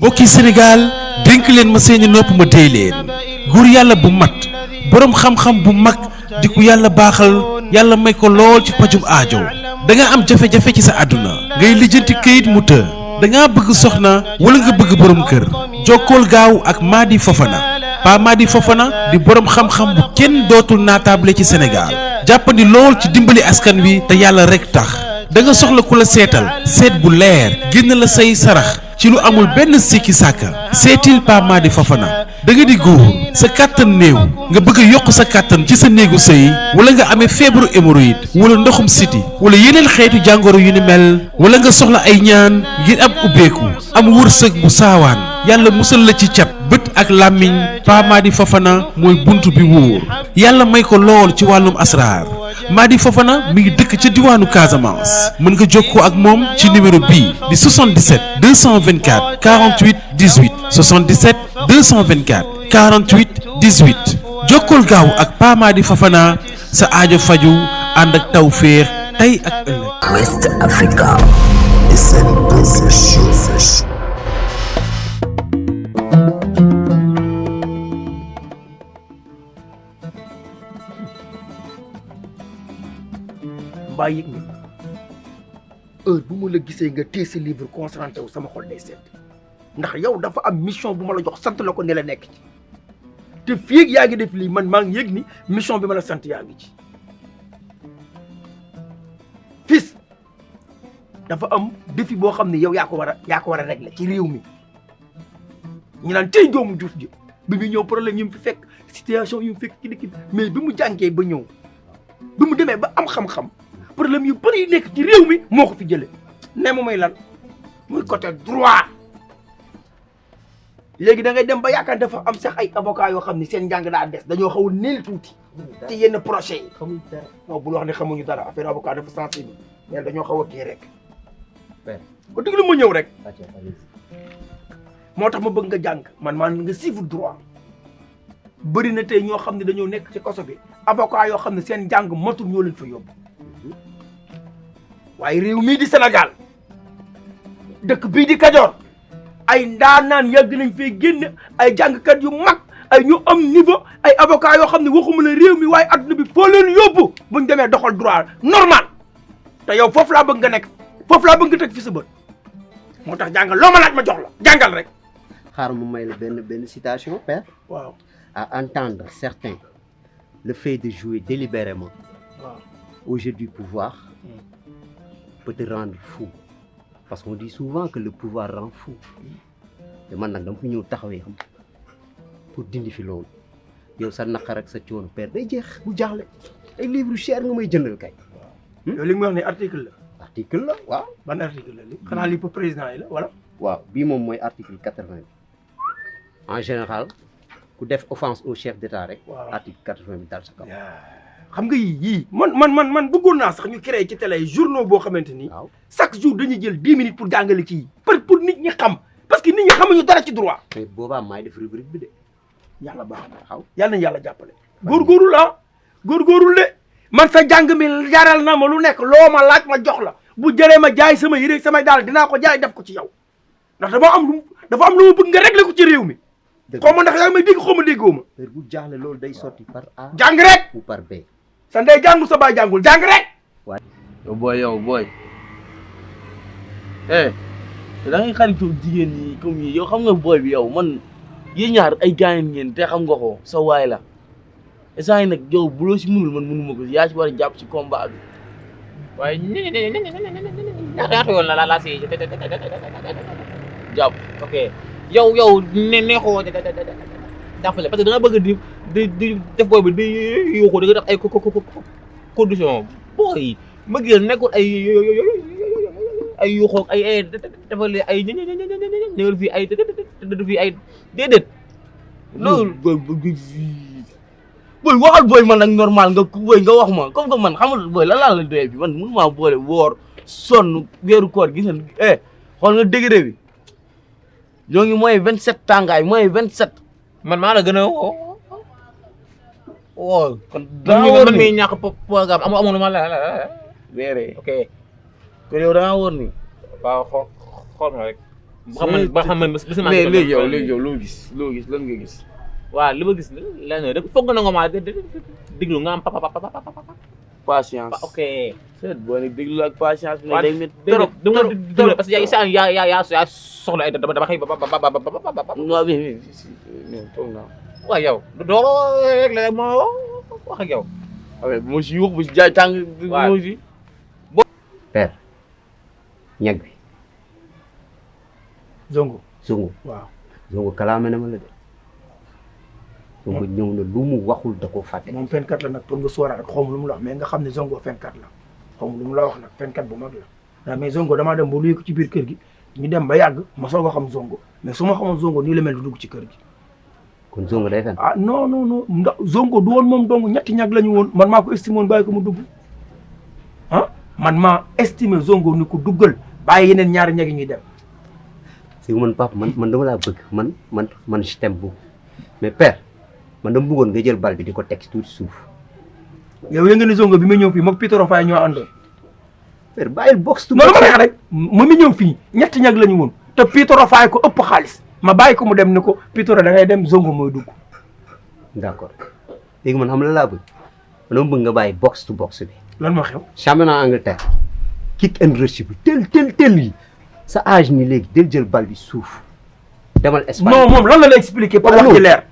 mbokki Sénégal dénk leen ma seeni nopp ma déy leen góor yàlla bu mat boroom xam-xam bu mag di ku yàlla baaxal yàlla may ko lool ci pajum aajo da nga am jafe-jafe ci sa àdduna ngay lijjanti këyit mu të da ngaa bëgg soxna wala nga bëgg boroom kër jokkool gaaw ak Mady Fofana Pa Mady Fofana di boroom xam-xam bu kenn dootul naataable ci Sénégal jàppandi lool ci dimbali askan wi te yàlla rekk tax da nga soxla ku la seetal seet bu leer génn la say sarax ci lu amul benn sikki sàkka seetil Pa Mady Fofana da nga di góor sa kàttan néew nga bëgg a yokk sa kàttan ci sa néegu sëy wala nga amee feebaru hémorroïde wala ndoxum siti wala yeneen xeetu jàngoro yu ni mel wala nga soxla ay ñaan ngir am ubbeeku am wërsëg bu saawaan yàlla musal la ci cat bët ak làmmiñ Pa Mady Fofana mooy bunt bi wóor yàlla may ko lool ci wàllum asraar Mady Fofana mi ngi dëkk ca diwaanu Casamance mën nga jokkoo ak moom ci numéro bii di 77 224 48 18 77 224 48 18 jokkool gaaw ak Pa Mady Fofana sa aajo faju ànd ak tawféex tey ak ëllëg. West Africa SN Production. mbaa yëg nga heure bu ma la gisee nga téye sa livre concentré wu sama xol day sedd ndax yow dafa am mission bu ma la jox sant la ko ne la nekk ci te fii ak yaa ngi def lii man maa ngi yëg ni mission bi ma la sant yaa ngi ci fils dafa am défi boo xam ne yow yaa ko war a régler ci réew mi ñu naan tey doomu Diouf ji bi mu ñëw problème yi mu fi fekk situation yi mu fekk ci dëkk bi mais bi mu jàngee ba ñëw bi mu demee ba am xam-xam problème yu bëri yu nekk ci réew mi moo ko fi jëlee ne ma may lan muy côté droit léegi da ngay dem ba yaakaar dafa am sax ay avocat yoo xam ne seen njàng daa des dañoo xaw a néel tuuti te yenn projet yi xamuñ dara non bul wax ne xamuñu dara affaire avocat dafa sensible mais dañoo xaw a kii rek ko déglu ma ñëw rek moo tax ma bëgg nga jàng man nga suivre droit bëri na tey ñoo xam ne dañoo nekk ci kaso bi avocat yoo xam ne seen njàng matul ñoo leen fa yóbbu waaye réew mii di Sénégal dëkk bii di Kajoor ay ndaanaan yàgg nañ fee génn ay jàngkat yu mag ay ñu am niveau ay avocat yoo xam ne waxuma la réew mi waaye adduna bi foo leen yóbbu buñ demee doxal droit normal te yow foofu laa bëgg nga nekk foofu laa bëgg nga teg fi sa bët moo tax jàngal loo ma laaj ma jox la jàngal rek. xaaral mu may la benn citation père. waaw à entendre certains le fait de jouer délibérément au jeu du pouvoir peut te rendre fou parce qu'on dit souvent que le pouvoir rend fou te man nag dama fi ñëw taxawee xam pour dindi fi loolu yow sa naqar ak sa coono père day jeex bu jaaxle ay livre cher nga may jëndal kay. yow li nga wax ne article la. article la waaw. ban article la li xanaa lii pour président yi la wala. waaw bii moom mooy article 80 en général ku def offense au chef d'état rek. waaw article 80 bi dal sa kaw. xam nga yii man bëggoon naa sax ñu créé ci télé journaux boo xamante ni. waaw chaque jour dañuy jël 10 minutes pour jàngale ci pour nit ñi xam parce que nit ñi xamuñu dara ci droit. mais boobaa maay def rubrique bi de. yàlla baax na waaw yàlla nañu yàlla jàppale. góorgóorlu la góorgóorlu de man sa jàng mi jaral na ma lu nekk loo ma laaj ma jox la bu jëree ma jaay sama yére sama daal dinaa ko jaay def ko ci yow ndax dafa am lu ma bëgg nga régler ko ci réew mi. xaw ma ndax yaa ngi may dégg xaw ma déggoo ma. heure bu jaaxle loolu day sotti par A. jàng rek ou par B. sa ndey jàngul sa baay jàngul jàng rek. yow booy da ngay xaritoo jigéen ñi comme yi yow xam nga booy bi yow man yéen ñaar ay gaañ ngeen te xam nga ko sa waay la instant yi nag yow bu loo si mënul man mënuma ko yaa ci war a jàpp ci combat bi. waaye ñaata yoon la si jàpp ok yow neexoo jàppale parce que da nga bëgg di def booy bi di yuuxu da nga def ay condition booy ma gis nekkul ay yuuxoo ay defal ay ñëwal fii ay tëdd fii ay déedéet loolu booy waxal booy man nag normal nga wax ma comme que man xamul booy lan laa la doyee bi man mënu maa boole woor sonn weeru koor gis nga xool nga degré bi ñoo ngi mooy 27 tàngaay mooy 27 man maa la gën a woo kon man mi ñàkk programme amoon ma la weeree ok kon yow da ngaa wóor ni waaw xool ma rek ba xam man bis mais léegi yow loo gis lan nga gis. waaw li ma gis lenn rek foog na nga ma déglu nga am patience. ok. seet boo ne déglu ak patience. waaw day métti trop dama parce que yaa soxla ay dama xëy ba. waaw mais toog naa. waaw yow doo rek la moo wax ak yow. waaw bu ma si yuux bu si jaay tàng. waaw bu si. père ñag bi Zongo Zongo waaw Zongo kalaame na ma la de Zongo ñëw na lu mu waxul da ko fàtte. moom fenkat la nag pour nga sóoraale xaw ma lu mu la wax mais nga xam ne Zongo fenkat la xaw ma lu mu la wax nag fenkat bu mag la waaw mais Zongo damaa dem ba luy ko ci biir kër gi ñu dem ba yàgg ma soog a xam Zongo mais su ma xamoon Zongo nii la mel du dugg ci kër gi. kon Zongo day fen. ah non ndax Zongo du woon moom dong ñetti ñag la ñu woon man maa ko estimé woon bàyyi ko mu dugg ah man maa estimé Zongo ni ko duggal bàyyi yeneen ñaari ñag yi ñuy dem. si man papa man dama laa bëgg man je t'aime beaucoup mais père man dama bëggoon nga jël bal bi di ko teg tuuti suuf. yow yëngu ni Zongo bi ma ñëw fii moog Pitoro Faye ñoo àndoon. père bàyyil box tu non ma neex rek ma mi ñëw fii ñetti ñag la ñu woon te Pitoro Faye ko ëpp xaalis ma bàyyi ko mu dem ni ko Pitoro da ngay dem Zongo mooy dugg. d'accord léegi man xam la laa bëgg man dama bëgg nga bàyyi box to box bi. lan moo xew. championnat Angleterre kick and rush bi tel yi sa âge ni léegi del jël bal bi suuf demal Espagne. non moom lan la expliquer par wax ci leer.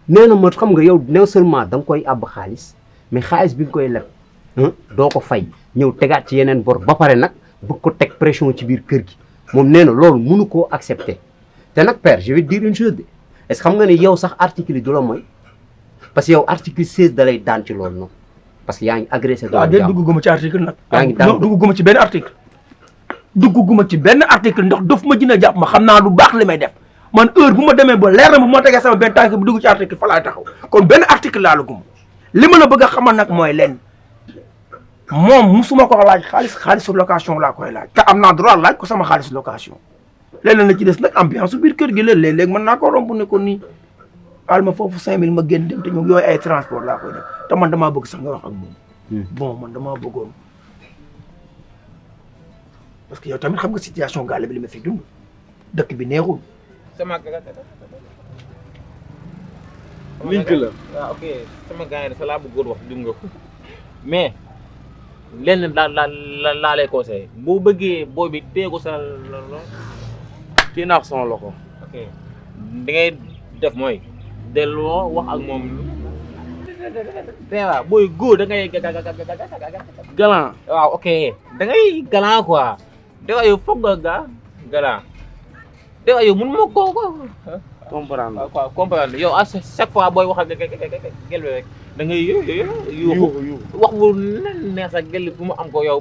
nee na ma xam nga yow non seulement da nga koy àbb xaalis mais xaalis bi nga koy leb doo ko fay ñëw tegaat ci yeneen bor ba pare nag bëgg ko teg pression ci biir kër gi moom nee na loolu mënu koo accepter te nag père je vais te dire une chose de est-ce que xam nga ne yow sax article yi du la mooy parce que yow article 16 da lay daan ci loolu noonu parce que yaa ngi agressé. waaw déedéet dugguma ci article nag. yaa ngi daan non dugguma ci benn article. dugguma ci benn article ndax dof ma dina jàpp ma xam naa lu baax li may def man heure bu ma demee ba leer na bu ma tegee sama benn tànk bu dugg ci article fa laay taxaw kon benn article laa la gum li ma la bëgg a xamal nag mooy lenn moom musuma ko laaj xaalisu location laa koy laaj te am naa droit laaj ko sama xaalis location leneen la ci des nag ambiance su biir kër gi la léeg-léeg mën naa ko romb ne ko nii al ma foofu 5000 ma génn dem te ñoom yooyu ay transport laa koy def te man damaa bëgg sax nga wax ak moom bon man damaa bëggoon parce que yow tamit xam nga situation gaale bi li ma fi dund dëkk bi neexul. sama link la. waaw ok sama gars yi sa laa bëggoon wax dugg nga ko mais lenn laa lay conseillé boo bëggee booy bi téye ko sa kii naa ko sama loxo. ok da ngay def mooy delloo wax ak moom. waaw booy góor da ngay galant. waaw ok da ngay galant quoi da yow foog nga galant da yow mun ma ko comprendre waaw quoi comprendre yow à chaque fois booy wax ak gel bi rek da ngay yuuxu wax bu neex ak gel bu mu am ko yow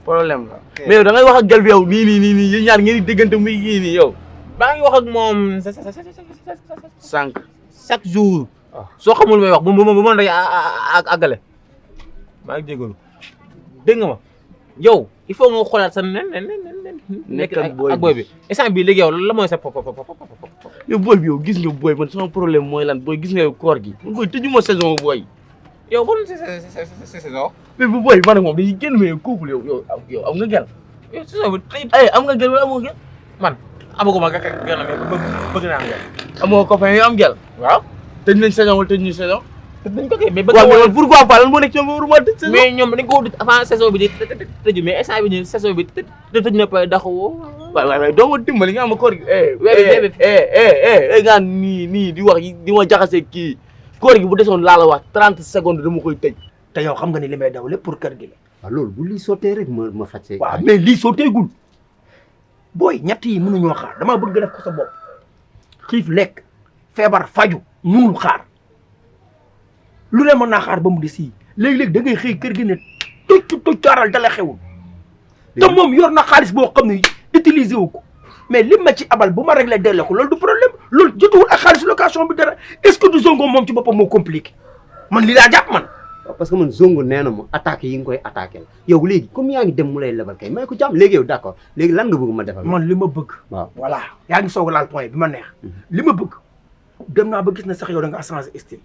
problème la. mais yow da ngay wax ak gel bi yow nii yéen ñaar ngeen di déggante muy nii yow. baa ngi wax ak moom sànq. chaque jour. soo xamul may wax bu ma day àggale maa ngi jégalu dégg nga ma yow il faut nga xoolaat sa nekk ak booy bi instant bii léegi yow la mooy sa yow booy bi yow gis nga booy man sama problème mooy lan booy gis nga yow koor gi man booy tëjuma saison booy. yow bon saison. mais bu booy man ak moom dañuy génn mais couple yow am nga gel. yow saison bi ay am nga gel wala amoo gel. man amaguma gel bëgg naa gel. amoo copain yoo am gel. waaw tëj nañ saison wala tëj ñu saison. dañ ko kay mais bëgg waaw mais pourquoi pas lan moo nekk ci ñoom waruma tëj saison. mais ñoom dañ ko avant saison bi di tëju mais instant bi nii saison bi tëj na pa daxawoo. waaw doo ma dimbali nga am koor gi. weer bi nga nii di wax di ma jaxase kii koor gi bu desoon laa la wax 30 secondes dama koy tëj. te yow xam nga ni li may daw lépp pour kër gi la. waaw loolu bu lii sottee rek ma faj see. waaw mais lii sotteegul booy ñett yi mënuñoo xaar damaa bëgg def ko sa bopp xiif lekk feebar faju ñuul xaar lu ne mën naa xaar ba mu di sii léegi-léegi da ngay xëy kër gi ne toj caaral dala xewul te moom yor na xaalis boo xam ne utiliser wu ko mais li ma ci abal bu ma réglé delloo ko loolu du problème loolu jotuwul ak xaalis location bi dara est-ce que du Zongo moom ci boppam moo compliqué man lii laa jàpp man. waaw parce que man Zongo nee na ma attaqué yi nga koy attaqué la yow léegi comme yaa ngi dem mu lay lebal kay may ko jàmm léegi yow d'accord léegi lan nga bëgg ma defal. man li ma bëgg. waaw voilà yaa ngi soog a laal point bi ma neex. li ma bëgg dem naa ba gis na sax yow da nga changé style.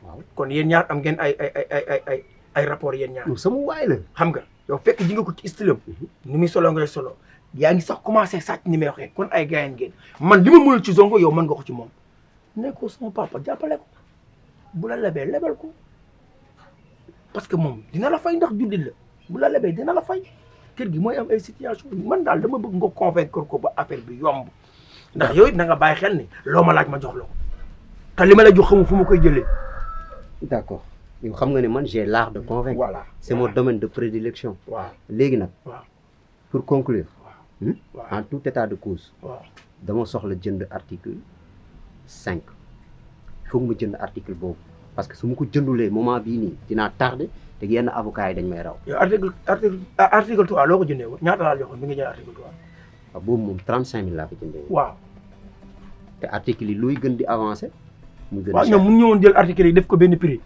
waaw kon yéen ñaar am ngeen ay rapport yéen ñaar. sama waay la. xam nga yow fekk ji nga ko ci style am ni muy solo ngay solo yaa ngi sax commencé sàcc ni may waxee kon ay gars ngeen man li ma mënul ci Zonko yow mën nga ko ci moom ne ko sama papa jàppale ko bu la lebee lebal ko parce que moom dina la fay ndax jullit la bu la lebee dina la fay kër gi mooy am ay situation man daal dama bëgg nga convaincre ko ba affaire bi yomb ndax yow it na nga bàyyi xel ni loo ma laaj ma jox la ko te li ma la jox xamu fu ma koy jëlee. d'accord yow xam nga ne man j'ai l'art de convaincre. voilà c'est mon domaine de prédilection. waaw léegi nag. waaw pour conclure. waaw en tout état de cause. waaw dama soxla jënd article 5 il faut que ma jënd article boobu parce que su ma ko jëndulee moment bii nii dinaa tardé te yenn avocats yi dañ may raw. yow article 3 loo ko jëndee woon ñaata laa joxoon bi nga jënd article 3. waaw boobu moom 35000 laa ko jëndee woon. waaw. te article yi looy gën di avancé. mu gën a waaw cher ñoom mun ñëwoon jël article yi def ko benn prix.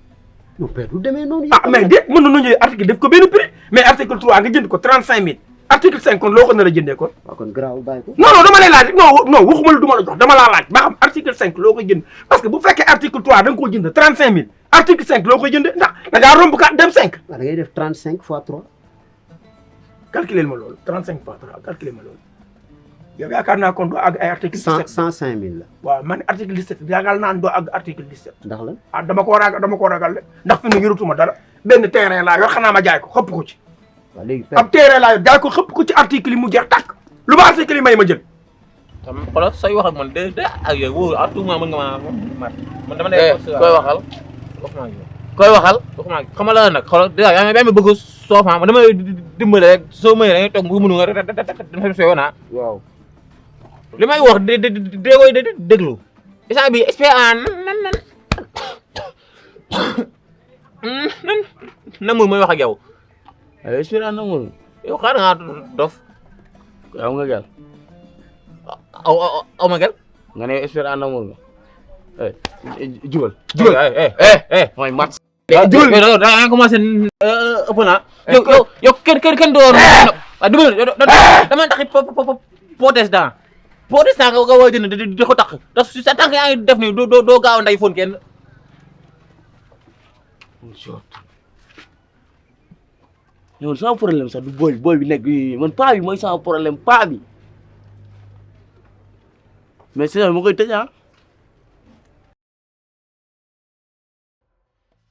non père du demee noonu. ah mais déet mën nañoo jël article def ko benn prix mais article 3 nga jënd ko 35000 article 5 kon loo ko nar a jëndee kon. waaw kon garaawul bàyyi ko. non dama lay laaj non waxuma la du ma la jox dama laa laaj ba xam article 5 loo koy jënd parce que bu fekkee article 3 da nga koo jënd 35000 article 5 loo koy jëndee ndax da ngaa romb ka dem 5. waaw da ngay def 35 fois 3. calculer ma loolu 35 fois 3 calculer ma loolu yow yaakaar naa kon doo àgg ay article 17 105000 la. waaw man article 17 yaakaar naa doo àgg article 17. ndax la. ah dama koo ragal de ndax fi mu yorutuma dara benn terrain laa yor xanaa ma jaay ko xëpp ko ci. waaw léegi ab terrain laa yor jaay ko xëpp ko ci article yi mu jeex tàkk lu ma article yi may ma jël. tam xoolal say wax ak man de ak yow wóor à tout moment mën nga maa man dama koy waxal waxuma ak yow koy waxal. waxuma ak xam nga la nag xoolal dèjà yaa ngi bëgg soofan man damay dimbale rek soo mënee da ngay toog bu mënu nga def sooy woon waaw. li may wax de koy déglu instant bi espérant namul mooy wax ak yow ay espérant namul yow xaar nga dof yow nga gel aw ma gel nga ne espérant namul nga jubal mooy mat jubal da nga commencé ëpp naa yow kenn door dama taxi protestant nga war a jënd di ko tax ndax si sa tànk yaa ngi def ni doo gaaw nday foon kenn yow sama problème sax du booy bi nekk man paa bi mooy sama problème paa bi mais c'est ça ma koy tëj